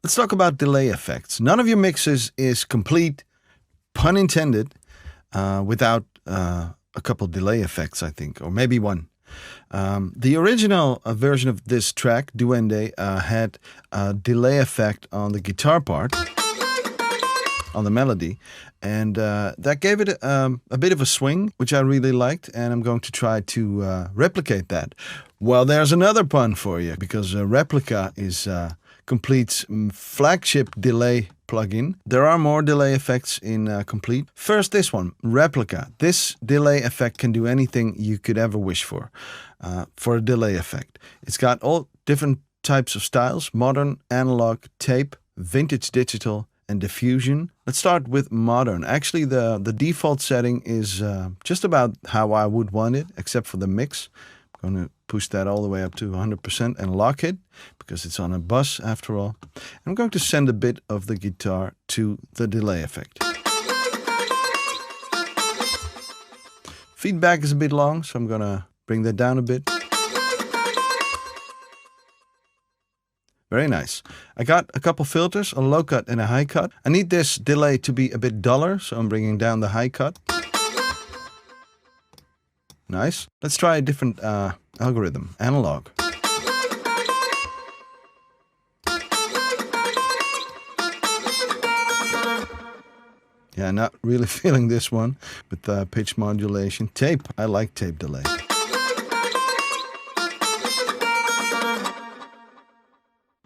Let's talk about delay effects. None of your mixes is complete, pun intended, without a couple delay effects, I think, or maybe one. The original version of this track, Duende, had a delay effect on the guitar part, on the melody, and that gave it a bit of a swing, which I really liked, and I'm going to try to replicate that. Well, there's another pun for you, because Replika is Komplete's flagship delay plugin. There are more delay effects in Komplete. First, this one, Replika. This delay effect can do anything you could ever wish for a delay effect. It's got all different types of styles: modern, analog, tape, vintage digital, and diffusion. Let's start with modern. Actually, the default setting is just about how I would want it, except for the mix. I'm going to push that all the way up to 100% and lock it, because it's on a bus after all. I'm going to send a bit of the guitar to the delay effect. Feedback is a bit long, so I'm going to bring that down a bit. Very nice. I got a couple filters, a low cut and a high cut. I need this delay to be a bit duller, so I'm bringing down the high cut. Nice. Let's try a different algorithm, analog. Yeah, not really feeling this one with pitch modulation. Tape, I like tape delay.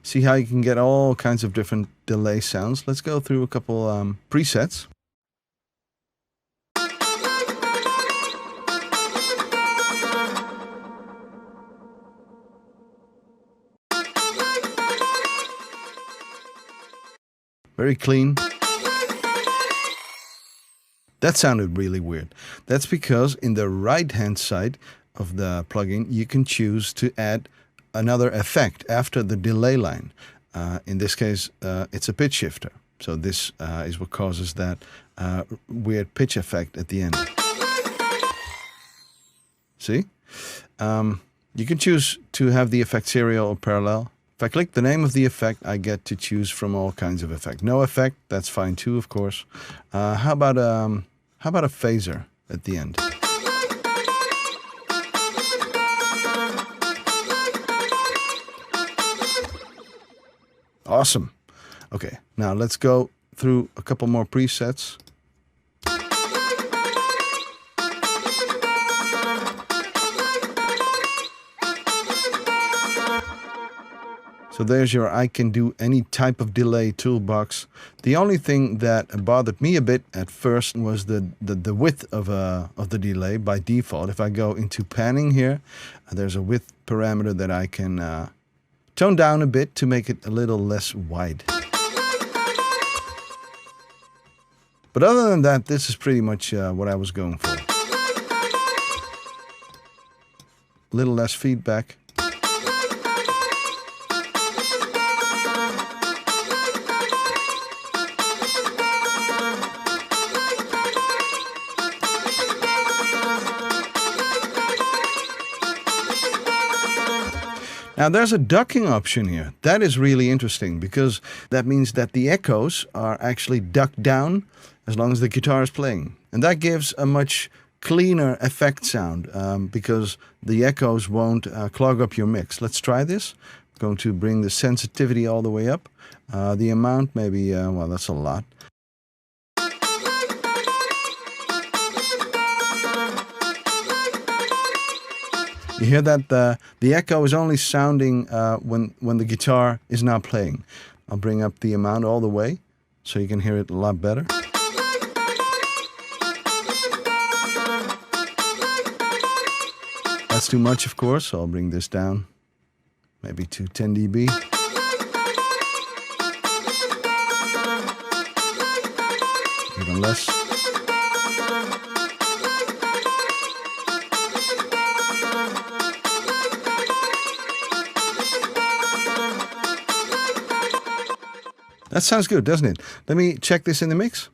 See how you can get all kinds of different delay sounds. Let's go through a couple presets. Very clean. That sounded really weird. That's because in the right-hand side of the plugin, you can choose to add another effect after the delay line. In this case, it's a pitch shifter. So this is what causes that weird pitch effect at the end. See? You can choose to have the effect serial or parallel. If I click the name of the effect, I get to choose from all kinds of effect. No effect, that's fine too, of course. How about a phaser at the end? Awesome. Okay, now let's go through a couple more presets. So there's your I can do any type of delay toolbox. The only thing that bothered me a bit at first was the width of the delay by default. If I go into panning here, there's a width parameter that I can tone down a bit to make it a little less wide. But other than that, this is pretty much what I was going for. A little less feedback. Now there's a ducking option here. That is really interesting, because that means that the echoes are actually ducked down as long as the guitar is playing. And that gives a much cleaner effect sound, because the echoes won't clog up your mix. Let's try this. I'm going to bring the sensitivity all the way up. The amount maybe, well, that's a lot. You hear that the echo is only sounding when the guitar is not playing. I'll bring up the amount all the way so you can hear it a lot better. That's too much, of course, so I'll bring this down, maybe to 10 dB. Even less. That sounds good, doesn't it? Let me check this in the mix.